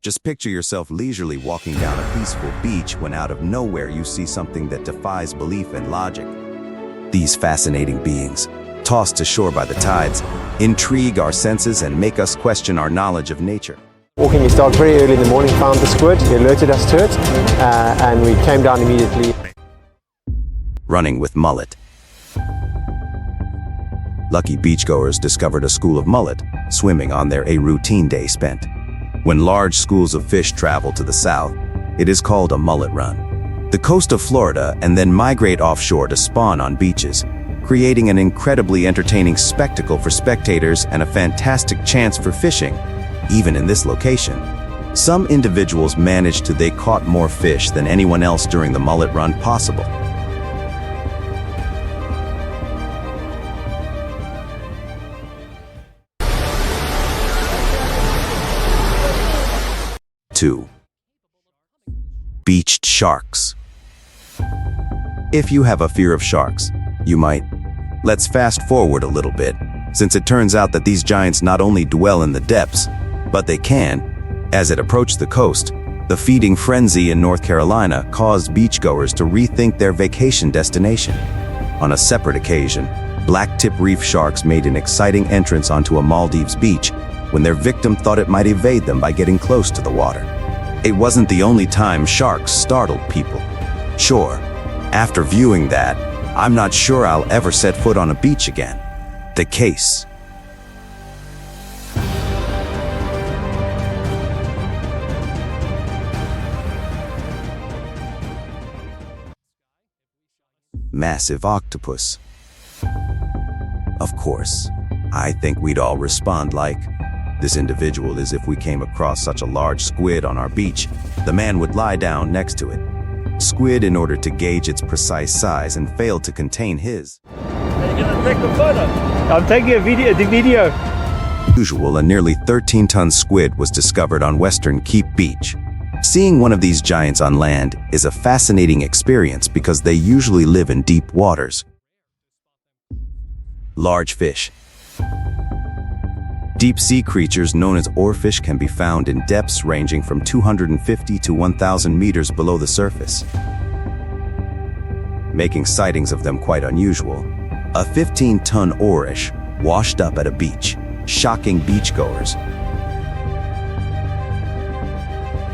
Just picture yourself leisurely walking down a peaceful beach when out of nowhere you see something that defies belief and logic. These fascinating beings, tossed to shore by the tides, intrigue our senses and make us question our knowledge of nature. Walking his dog very early in the morning, found the squid, he alerted us to it, and we came down immediately. Running with mullet. Lucky beachgoers discovered a school of mullet swimming on a routine day spent. When large schools of fish travel to the south, it is called a mullet run. The coast of Florida and then migrate offshore to spawn on beaches, creating an incredibly entertaining spectacle for spectators and a fantastic chance for fishing. Even in this location, some individuals managed to they caught more fish than anyone else during the mullet run possible. Two. Beached sharks. If you have a fear of sharks, you might. Let's fast forward a little bit, since it turns out that these giants not only dwell in the depths, but they can. As it approached the coast, the feeding frenzy in North Carolina caused beachgoers to rethink their vacation destination. On a separate occasion, black-tip reef sharks made an exciting entrance onto a Maldives beach when their victim thought it might evade them by getting close to the water. It wasn't the only time sharks startled people. Sure, after viewing that, I'm not sure I'll ever set foot on a beach again. The case. Massive octopus. Of course, I think we'd all respond like, this individual is if we came across such a large squid on our beach, the man would lie down next to it. Squid in order to gauge its precise size and failed to contain his. Are you gonna take a photo? I'm taking a video. Usual, a nearly 13-ton squid was discovered on Western Cape Beach. Seeing one of these giants on land is a fascinating experience because they usually live in deep waters. Large fish. Deep-sea creatures known as oarfish can be found in depths ranging from 250 to 1,000 meters below the surface, making sightings of them quite unusual. A 15-ton oarish washed up at a beach, shocking beachgoers.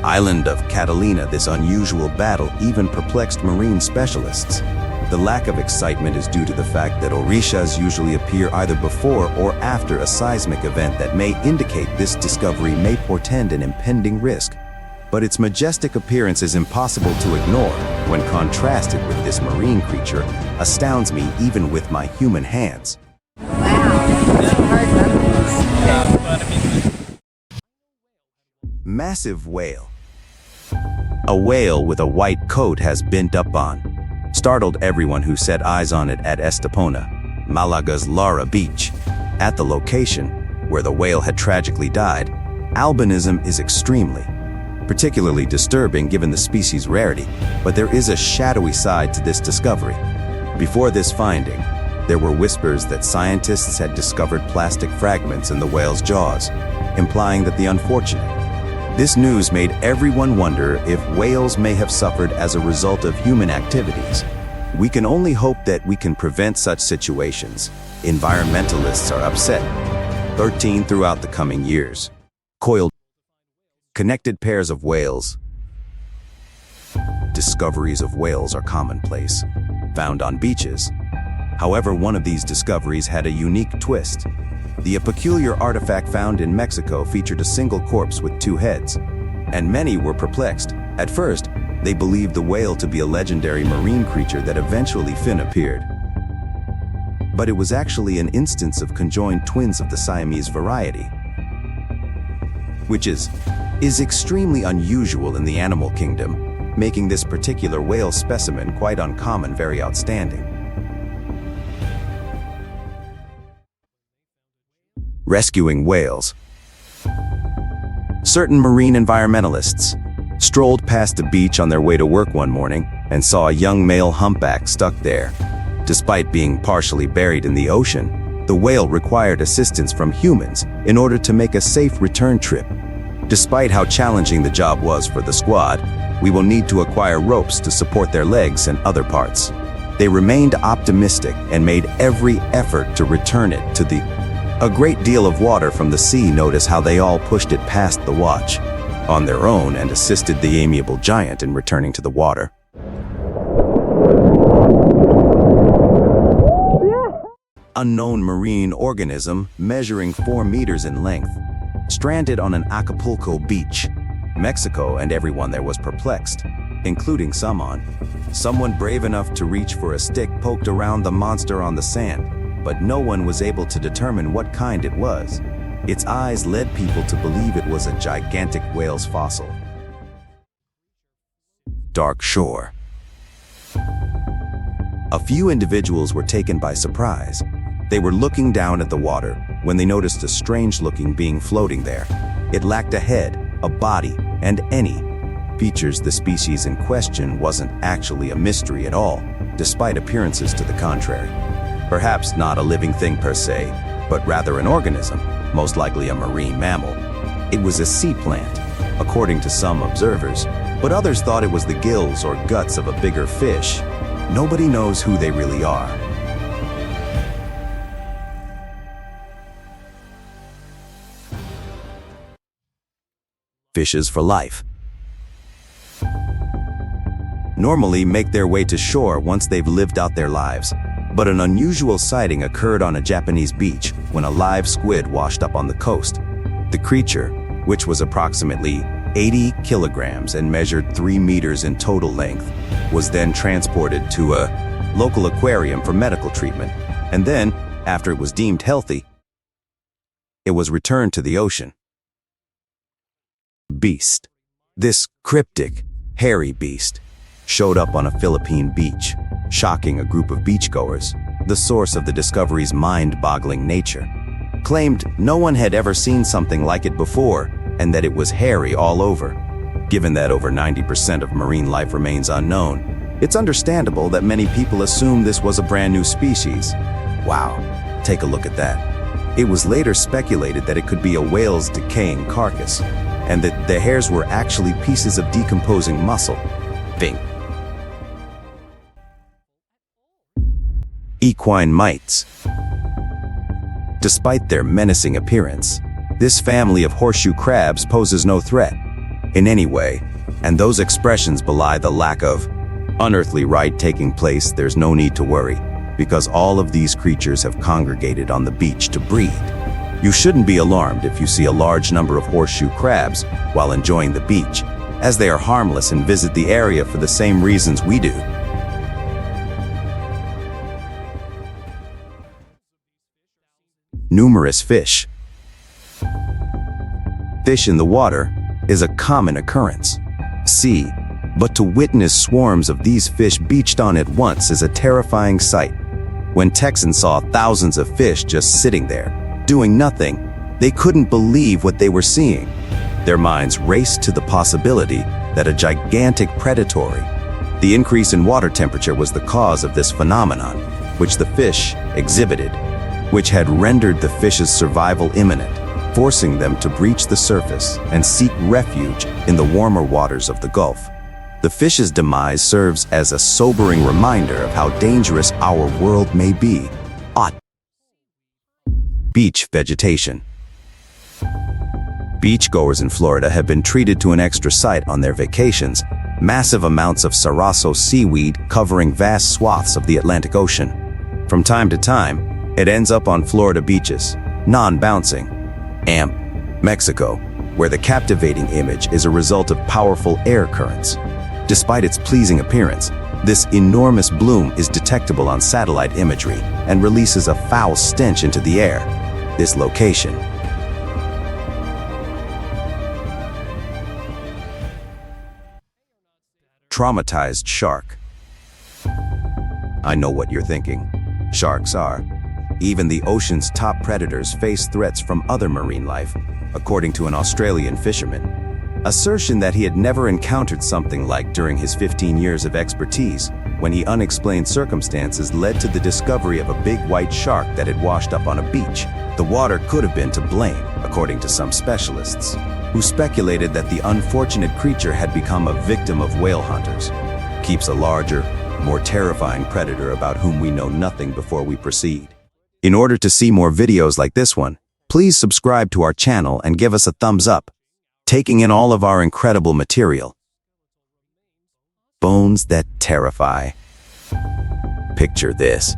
Island of Catalina, this unusual battle even perplexed marine specialists. The lack of excitement is due to the fact that orishas usually appear either before or after a seismic event that may indicate this discovery may portend an impending risk. But its majestic appearance is impossible to ignore when contrasted with this marine creature, astounds me even with my human hands. Massive whale. A whale with a white coat has been up on. Startled everyone who set eyes on it at Estepona, Malaga's Lara Beach. At the location, where the whale had tragically died, albinism is extremely, particularly disturbing given the species' rarity, but there is a shadowy side to this discovery. Before this finding, there were whispers that scientists had discovered plastic fragments in the whale's jaws, implying that the unfortunate. This news made everyone wonder if whales may have suffered as a result of human activities. We can only hope that we can prevent such situations. Environmentalists are upset. 13 throughout the coming years. Coiled. Connected pairs of whales. Discoveries of whales are commonplace, found on beaches. However, one of these discoveries had a unique twist. A peculiar artifact found in Mexico featured a single corpse with two heads, and many were perplexed. At first, they believed the whale to be a legendary marine creature that eventually appeared. But it was actually an instance of conjoined twins of the Siamese variety, which is extremely unusual in the animal kingdom, making this particular whale specimen quite uncommon, very outstanding. Rescuing whales. Certain marine environmentalists strolled past the beach on their way to work one morning and saw a young male humpback stuck there. Despite being partially buried in the ocean, the whale required assistance from humans in order to make a safe return trip. Despite how challenging the job was for the squad, we will need to acquire ropes to support their legs and other parts. They remained optimistic and made every effort to return it to a great deal of water from the sea. Notice how they all pushed it past the watch on their own and assisted the amiable giant in returning to the water. Unknown marine organism measuring 4 meters in length, stranded on an Acapulco beach, Mexico, and everyone there was perplexed, including someone brave enough to reach for a stick poked around the monster on the sand, but no one was able to determine what kind it was. Its eyes led people to believe it was a gigantic whale's fossil. Dark shore. A few individuals were taken by surprise. They were looking down at the water when they noticed a strange-looking being floating there. It lacked a head, a body, and any features. The species in question wasn't actually a mystery at all, despite appearances to the contrary. Perhaps not a living thing per se, but rather an organism, most likely a marine mammal. It was a sea plant, according to some observers, but others thought it was the gills or guts of a bigger fish. Nobody knows who they really are. Fishes for life. Normally make their way to shore once they've lived out their lives, but an unusual sighting occurred on a Japanese beach when a live squid washed up on the coast. The creature, which was approximately 80 kilograms and measured 3 meters in total length, was then transported to a local aquarium for medical treatment, and then, after it was deemed healthy, it was returned to the ocean. Beast. This cryptic, hairy beast showed up on a Philippine beach, shocking a group of beachgoers. The source of the discovery's mind-boggling nature claimed no one had ever seen something like it before, and that it was hairy all over. Given that over 90% of marine life remains unknown, it's understandable that many people assume this was a brand new species. Wow, take a look at that. It was later speculated that it could be a whale's decaying carcass, and that the hairs were actually pieces of decomposing muscle. Bing. Equine mites. Despite their menacing appearance, this family of horseshoe crabs poses no threat in any way, and those expressions belie the lack of unearthly rite taking place. There's no need to worry, because all of these creatures have congregated on the beach to breed. You shouldn't be alarmed if you see a large number of horseshoe crabs while enjoying the beach, as they are harmless and visit the area for the same reasons we do. Numerous fish. Fish in the water is a common occurrence. But to witness swarms of these fish beached on at once is a terrifying sight. When Texans saw thousands of fish just sitting there, doing nothing, they couldn't believe what they were seeing. Their minds raced to the possibility that a gigantic predatory. The increase in water temperature was the cause of this phenomenon, which the fish exhibited, which had rendered the fish's survival imminent, forcing them to breach the surface and seek refuge in the warmer waters of the Gulf. The fish's demise serves as a sobering reminder of how dangerous our world may be. Beach vegetation. Beachgoers in Florida have been treated to an extra sight on their vacations: massive amounts of Sargassum seaweed covering vast swaths of the Atlantic Ocean. From time to time, it ends up on Florida beaches, non-bouncing. Mexico, where the captivating image is a result of powerful air currents. Despite its pleasing appearance, this enormous bloom is detectable on satellite imagery and releases a foul stench into the air. This location. Traumatized shark. I know what you're thinking. Sharks are. Even the ocean's top predators face threats from other marine life, according to an Australian fisherman. Assertion that he had never encountered something like during his 15 years of expertise when the unexplained circumstances led to the discovery of a big white shark that had washed up on a beach. The water could have been to blame, according to some specialists, who speculated that the unfortunate creature had become a victim of whale hunters. Keeps a larger, more terrifying predator about whom we know nothing before we proceed. In order to see more videos like this one, please subscribe to our channel and give us a thumbs up, taking in all of our incredible material. Bones that terrify. Picture this.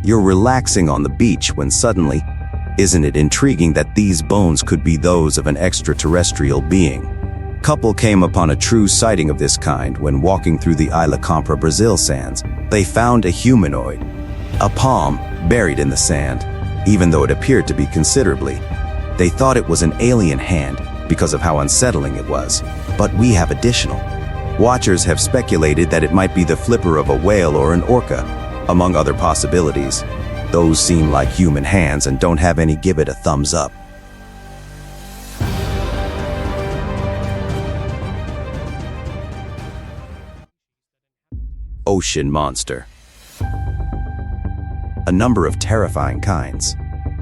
You're relaxing on the beach when suddenly, isn't it intriguing that these bones could be those of an extraterrestrial being? Couple came upon a true sighting of this kind when walking through the Ilha Compra Brazil sands. They found a humanoid, a palm buried in the sand, even though it appeared to be considerably. They thought it was an alien hand because of how unsettling it was, but we have additional. Watchers have speculated that it might be the flipper of a whale or an orca, among other possibilities. Those seem like human hands and don't have any give it a thumbs up. Ocean monster. A number of terrifying kinds.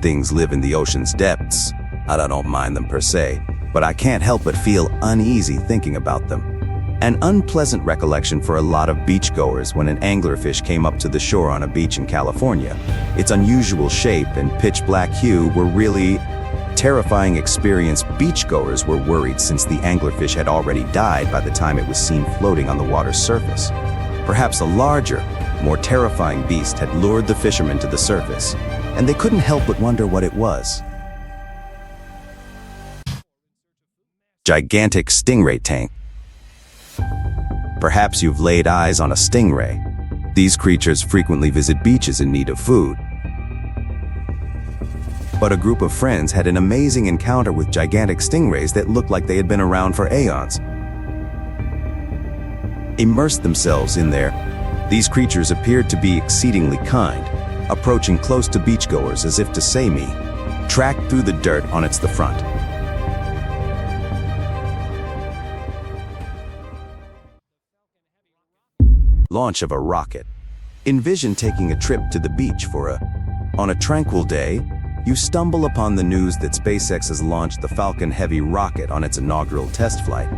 Things live in the ocean's depths. I don't mind them per se, but I can't help but feel uneasy thinking about them. An unpleasant recollection for a lot of beachgoers when an anglerfish came up to the shore on a beach in California. Its unusual shape and pitch black hue were really terrifying experience. Beachgoers were worried since the anglerfish had already died by the time it was seen floating on the water's surface. Perhaps a larger, more terrifying beast had lured the fishermen to the surface, and they couldn't help but wonder what it was. Gigantic stingray tank. Perhaps you've laid eyes on a stingray. These creatures frequently visit beaches in need of food. But a group of friends had an amazing encounter with gigantic stingrays that looked like they had been around for aeons. Immersed themselves in there, these creatures appeared to be exceedingly kind, approaching close to beachgoers as if to say me, tracked through the dirt on the front. Launch of a rocket. Envision taking a trip to the beach on a tranquil day, you stumble upon the news that SpaceX has launched the Falcon Heavy rocket on its inaugural test flight.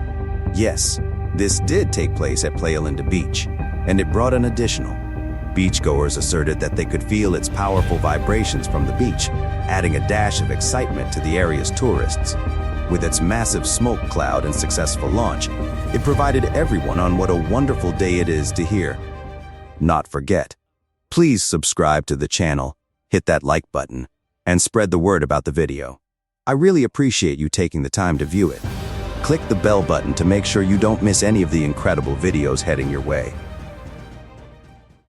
Yes, this did take place at Playa Linda Beach, and it brought an additional. Beachgoers asserted that they could feel its powerful vibrations from the beach, adding a dash of excitement to the area's tourists. With its massive smoke cloud and successful launch, it provided everyone on what a wonderful day it is to hear. Not forget, please subscribe to the channel, hit that like button, and spread the word about the video. I really appreciate you taking the time to view it. Click the bell button to make sure you don't miss any of the incredible videos heading your way.